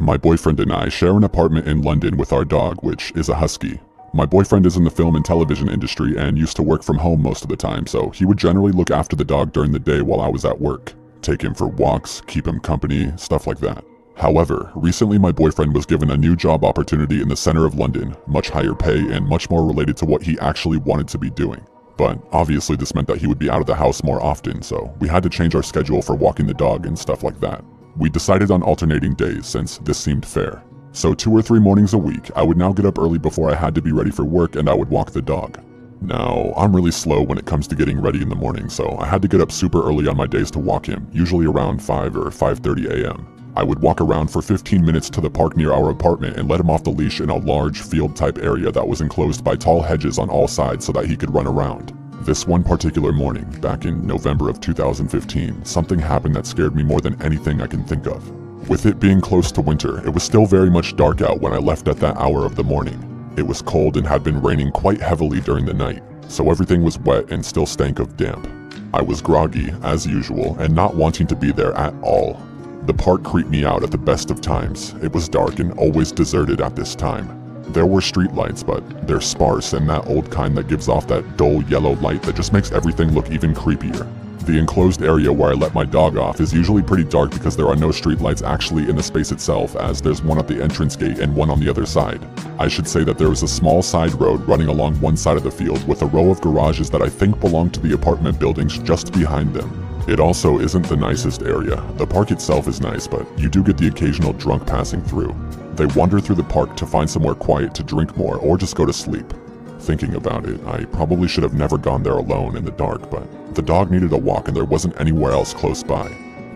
My boyfriend and I share an apartment in London with our dog, which is a husky. My boyfriend is in the film and television industry and used to work from home most of the time, so he would generally look after the dog during the day while I was at work. Take him for walks, keep him company, stuff like that. However, recently my boyfriend was given a new job opportunity in the center of London, much higher pay and much more related to what he actually wanted to be doing. But obviously this meant that he would be out of the house more often, so we had to change our schedule for walking the dog and stuff like that. We decided on alternating days since this seemed fair. So 2 or 3 mornings a week, I would now get up early before I had to be ready for work and I would walk the dog. Now, I'm really slow when it comes to getting ready in the morning, so I had to get up super early on my days to walk him, usually around 5 or 5:30 a.m. I would walk around for 15 minutes to the park near our apartment and let him off the leash in a large field-type area that was enclosed by tall hedges on all sides so that he could run around. This one particular morning, back in November of 2015, something happened that scared me more than anything I can think of. With it being close to winter, it was still very much dark out when I left at that hour of the morning. It was cold and had been raining quite heavily during the night, so everything was wet and still stank of damp. I was groggy, as usual, and not wanting to be there at all. The park creeped me out at the best of times. It was dark and always deserted at this time. There were streetlights, but they're sparse and that old kind that gives off that dull yellow light that just makes everything look even creepier. The enclosed area where I let my dog off is usually pretty dark because there are no streetlights actually in the space itself, as there's one at the entrance gate and one on the other side. I should say that there is a small side road running along one side of the field with a row of garages that I think belong to the apartment buildings just behind them. It also isn't the nicest area. The park itself is nice, but you do get the occasional drunk passing through. They wander through the park to find somewhere quiet to drink more or just go to sleep. Thinking about it, I probably should have never gone there alone in the dark, but the dog needed a walk and there wasn't anywhere else close by.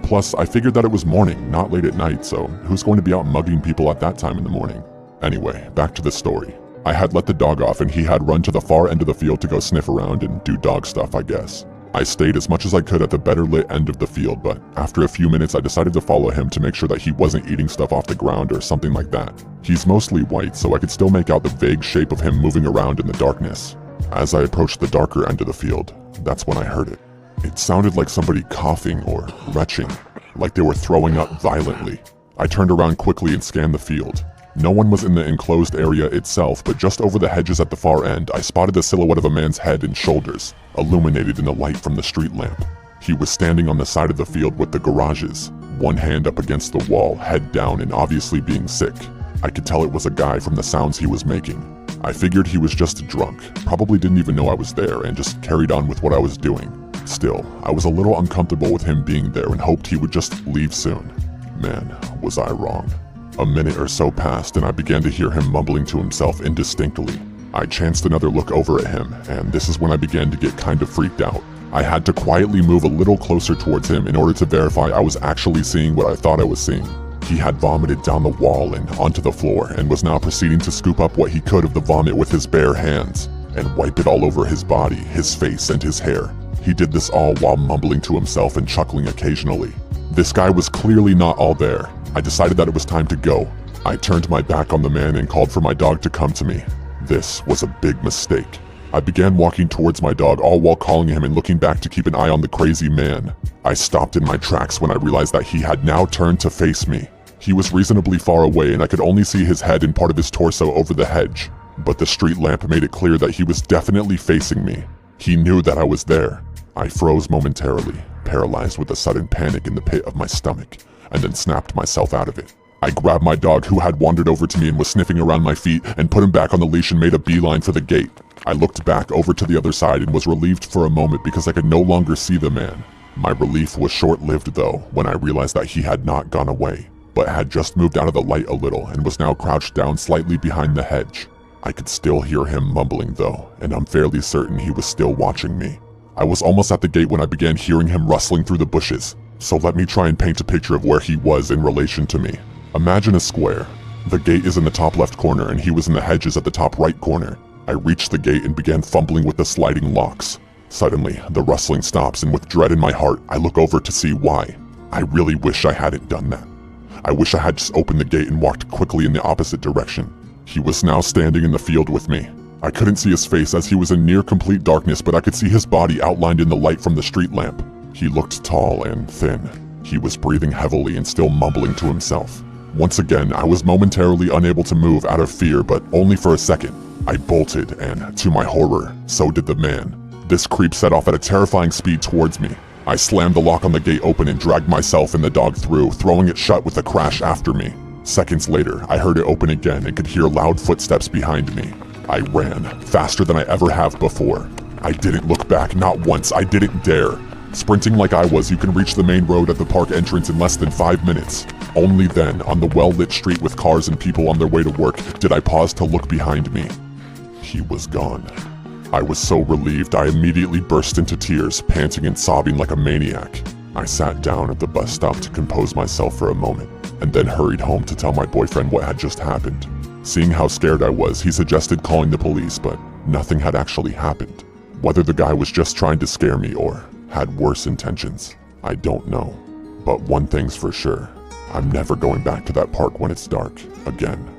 Plus, I figured that it was morning, not late at night, so who's going to be out mugging people at that time in the morning? Anyway, back to the story. I had let the dog off and he had run to the far end of the field to go sniff around and do dog stuff, I guess. I stayed as much as I could at the better lit end of the field, but after a few minutes I decided to follow him to make sure that he wasn't eating stuff off the ground or something like that. He's mostly white, so I could still make out the vague shape of him moving around in the darkness. As I approached the darker end of the field, that's when I heard it. It sounded like somebody coughing or retching, like they were throwing up violently. I turned around quickly and scanned the field. No one was in the enclosed area itself, but just over the hedges at the far end, I spotted the silhouette of a man's head and shoulders, illuminated in the light from the street lamp. He was standing on the side of the field with the garages, one hand up against the wall, head down and obviously being sick. I could tell it was a guy from the sounds he was making. I figured he was just drunk, probably didn't even know I was there and just carried on with what I was doing. Still, I was a little uncomfortable with him being there and hoped he would just leave soon. Man, was I wrong. A minute or so passed and I began to hear him mumbling to himself indistinctly. I chanced another look over at him, and this is when I began to get kind of freaked out. I had to quietly move a little closer towards him in order to verify I was actually seeing what I thought I was seeing. He had vomited down the wall and onto the floor and was now proceeding to scoop up what he could of the vomit with his bare hands and wipe it all over his body, his face, and his hair. He did this all while mumbling to himself and chuckling occasionally. This guy was clearly not all there. I decided that it was time to go. I turned my back on the man and called for my dog to come to me. This was a big mistake. I began walking towards my dog, all while calling him and looking back to keep an eye on the crazy man. I stopped in my tracks when I realized that he had now turned to face me. He was reasonably far away and I could only see his head and part of his torso over the hedge. But the street lamp made it clear that he was definitely facing me. He knew that I was there. I froze momentarily, paralyzed with a sudden panic in the pit of my stomach, and then snapped myself out of it. I grabbed my dog, who had wandered over to me and was sniffing around my feet, and put him back on the leash and made a beeline for the gate. I looked back over to the other side and was relieved for a moment because I could no longer see the man. My relief was short-lived though, when I realized that he had not gone away, but had just moved out of the light a little and was now crouched down slightly behind the hedge. I could still hear him mumbling though, and I'm fairly certain he was still watching me. I was almost at the gate when I began hearing him rustling through the bushes. So let me try and paint a picture of where he was in relation to me. Imagine a square. The gate is in the top left corner and he was in the hedges at the top right corner. I reached the gate and began fumbling with the sliding locks. Suddenly, the rustling stops and with dread in my heart, I look over to see why. I really wish I hadn't done that. I wish I had just opened the gate and walked quickly in the opposite direction. He was now standing in the field with me. I couldn't see his face as he was in near complete darkness, but I could see his body outlined in the light from the street lamp. He looked tall and thin. He was breathing heavily and still mumbling to himself. Once again, I was momentarily unable to move out of fear, but only for a second. I bolted, and to my horror, so did the man. This creep set off at a terrifying speed towards me. I slammed the lock on the gate open and dragged myself and the dog through, throwing it shut with a crash after me. Seconds later, I heard it open again and could hear loud footsteps behind me. I ran, faster than I ever have before. I didn't look back, not once, I didn't dare. Sprinting like I was, you can reach the main road at the park entrance in less than 5 minutes. Only then, on the well-lit street with cars and people on their way to work, did I pause to look behind me. He was gone. I was so relieved I immediately burst into tears, panting and sobbing like a maniac. I sat down at the bus stop to compose myself for a moment, and then hurried home to tell my boyfriend what had just happened. Seeing how scared I was, he suggested calling the police, but nothing had actually happened. Whether the guy was just trying to scare me or had worse intentions, I don't know. But one thing's for sure, I'm never going back to that park when it's dark again.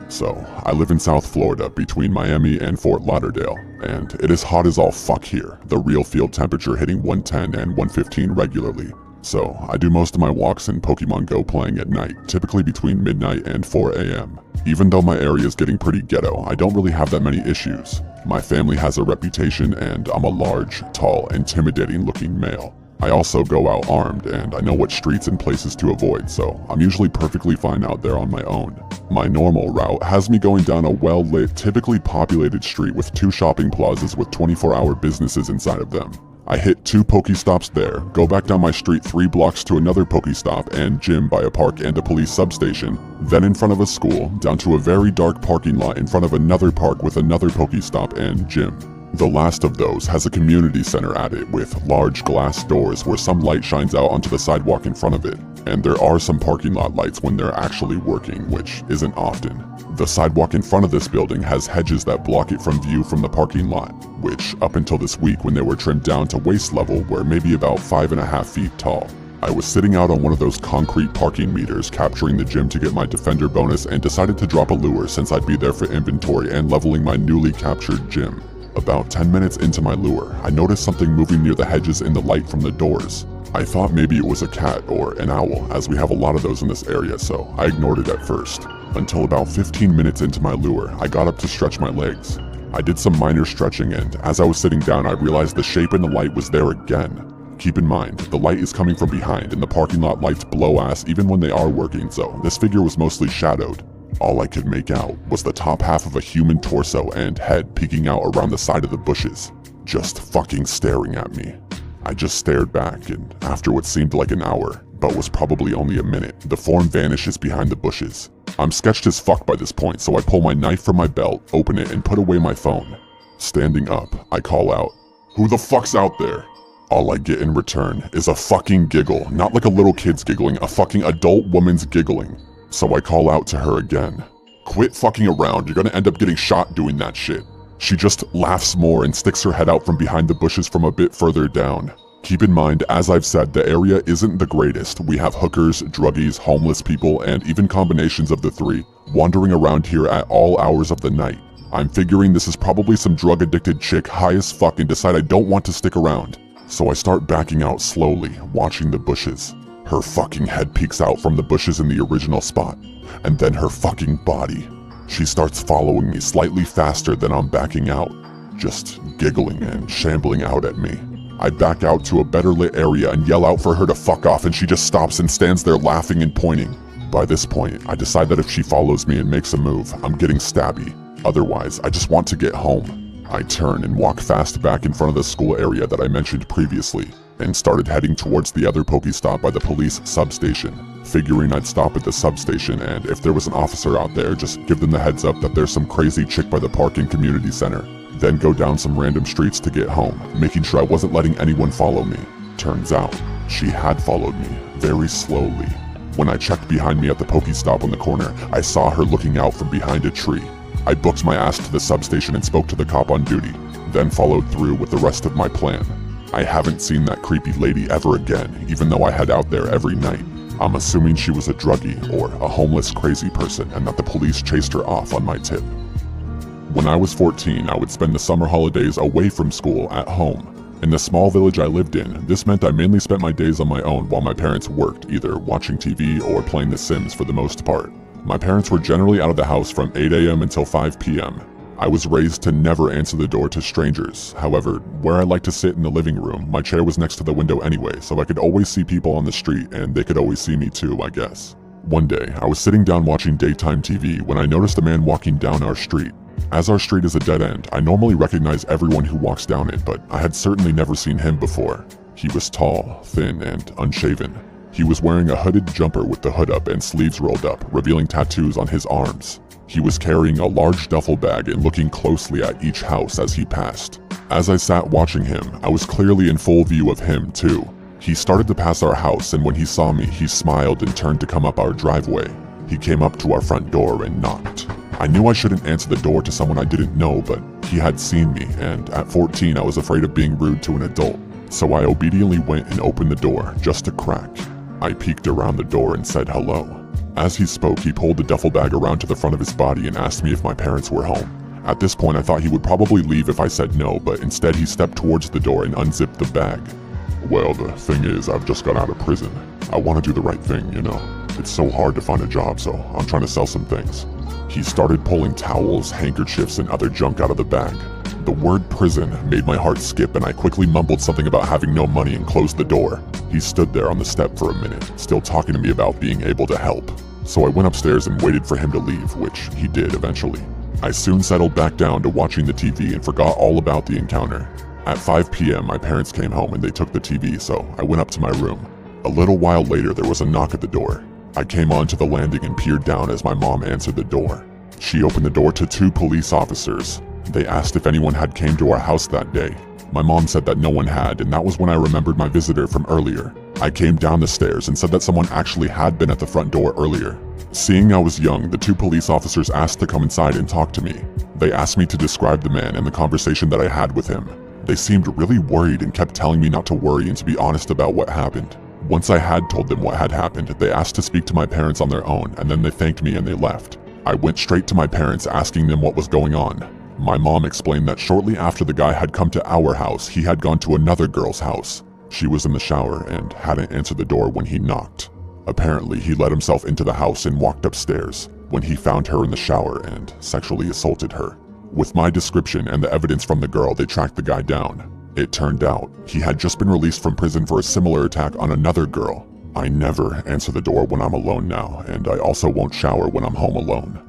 So, I live in South Florida between Miami and Fort Lauderdale, and it is hot as all fuck here, the real field temperature hitting 110 and 115 regularly. So, I do most of my walks in Pokemon Go playing at night, typically between midnight and 4 a.m. Even though my area is getting pretty ghetto, I don't really have that many issues. My family has a reputation and I'm a large, tall, intimidating looking male. I also go out armed and I know what streets and places to avoid, so I'm usually perfectly fine out there on my own. My normal route has me going down a well-lit, typically populated street with 2 shopping plazas with 24-hour businesses inside of them. I hit 2 Pokestops there, go back down my street 3 blocks to another Pokestop and gym by a park and a police substation, then in front of a school, down to a very dark parking lot in front of another park with another Pokestop and gym. The last of those has a community center at it with large glass doors where some light shines out onto the sidewalk in front of it, and there are some parking lot lights when they're actually working, which isn't often. The sidewalk in front of this building has hedges that block it from view from the parking lot, which up until this week when they were trimmed down to waist level were maybe about 5.5 feet tall. I was sitting out on one of those concrete parking meters capturing the gym to get my defender bonus and decided to drop a lure since I'd be there for inventory and leveling my newly captured gym. About 10 minutes into my lure, I noticed something moving near the hedges in the light from the doors. I thought maybe it was a cat or an owl, as we have a lot of those in this area, so I ignored it at first. Until about 15 minutes into my lure, I got up to stretch my legs. I did some minor stretching and as I was sitting down I realized the shape in the light was there again. Keep in mind, the light is coming from behind and the parking lot lights blow ass even when they are working, so this figure was mostly shadowed. All I could make out was the top half of a human torso and head peeking out around the side of the bushes, just fucking staring at me. I just stared back, and after what seemed like an hour, but was probably only a minute, the form vanishes behind the bushes. I'm sketched as fuck by this point, so I pull my knife from my belt, open it, and put away my phone. Standing up, I call out, "Who the fuck's out there?" All I get in return is a fucking giggle, not like a little kid's giggling, a fucking adult woman's giggling. So I call out to her again. "Quit fucking around, you're gonna end up getting shot doing that shit." She just laughs more and sticks her head out from behind the bushes from a bit further down. Keep in mind, as I've said, the area isn't the greatest. We have hookers, druggies, homeless people, and even combinations of the three, wandering around here at all hours of the night. I'm figuring this is probably some drug-addicted chick high as fuck and decide I don't want to stick around. So I start backing out slowly, watching the bushes. Her fucking head peeks out from the bushes in the original spot, and then her fucking body. She starts following me slightly faster than I'm backing out, just giggling and shambling out at me. I back out to a better lit area and yell out for her to fuck off, and she just stops and stands there laughing and pointing. By this point, I decide that if she follows me and makes a move, I'm getting stabby. Otherwise, I just want to get home. I turn and walk fast back in front of the school area that I mentioned previously, and started heading towards the other Pokestop by the police substation, figuring I'd stop at the substation and if there was an officer out there, just give them the heads up that there's some crazy chick by the park and community center. Then go down some random streets to get home, making sure I wasn't letting anyone follow me. Turns out, she had followed me, very slowly. When I checked behind me at the Pokestop on the corner, I saw her looking out from behind a tree. I booked my ass to the substation and spoke to the cop on duty, then followed through with the rest of my plan. I haven't seen that creepy lady ever again, even though I head out there every night. I'm assuming she was a druggie or a homeless crazy person and that the police chased her off on my tip. When I was 14, I would spend the summer holidays away from school at home. In the small village I lived in, this meant I mainly spent my days on my own while my parents worked, either watching TV or playing The Sims for the most part. My parents were generally out of the house from 8 a.m. until 5 p.m. I was raised to never answer the door to strangers. However, where I like to sit in the living room, my chair was next to the window anyway, so I could always see people on the street and they could always see me too, I guess. One day, I was sitting down watching daytime TV when I noticed a man walking down our street. As our street is a dead end, I normally recognize everyone who walks down it, but I had certainly never seen him before. He was tall, thin, and unshaven. He was wearing a hooded jumper with the hood up and sleeves rolled up, revealing tattoos on his arms. He was carrying a large duffel bag and looking closely at each house as he passed. As I sat watching him, I was clearly in full view of him too. He started to pass our house, and when he saw me, he smiled and turned to come up our driveway. He came up to our front door and knocked. I knew I shouldn't answer the door to someone I didn't know, but he had seen me, and at 14 I was afraid of being rude to an adult. So I obediently went and opened the door, just a crack. I peeked around the door and said hello. As he spoke, he pulled the duffel bag around to the front of his body and asked me if my parents were home. At this point I thought he would probably leave if I said no, but instead he stepped towards the door and unzipped the bag. Well, the thing is, I've just got out of prison. I want to do the right thing, you know. It's so hard to find a job, so I'm trying to sell some things. He started pulling towels, handkerchiefs, and other junk out of the bag. The word prison made my heart skip, and I quickly mumbled something about having no money and closed the door. He stood there on the step for a minute, still talking to me about being able to help. So I went upstairs and waited for him to leave, which he did eventually. I soon settled back down to watching the TV and forgot all about the encounter. At 5 p.m. my parents came home and they took the TV, so I went up to my room. A little while later there was a knock at the door. I came onto the landing and peered down as my mom answered the door. She opened the door to 2 police officers. They asked if anyone had came to our house that day. My mom said that no one had, and that was when I remembered my visitor from earlier. I came down the stairs and said that someone actually had been at the front door earlier. Seeing I was young, the 2 police officers asked to come inside and talk to me. They asked me to describe the man and the conversation that I had with him. They seemed really worried and kept telling me not to worry and to be honest about what happened. Once I had told them what had happened, they asked to speak to my parents on their own, and then they thanked me and they left. I went straight to my parents asking them what was going on. My mom explained that shortly after the guy had come to our house, he had gone to another girl's house. She was in the shower and hadn't answered the door when he knocked. Apparently, he let himself into the house and walked upstairs when he found her in the shower and sexually assaulted her. With my description and the evidence from the girl, they tracked the guy down. It turned out he had just been released from prison for a similar attack on another girl. I never answer the door when I'm alone now, and I also won't shower when I'm home alone.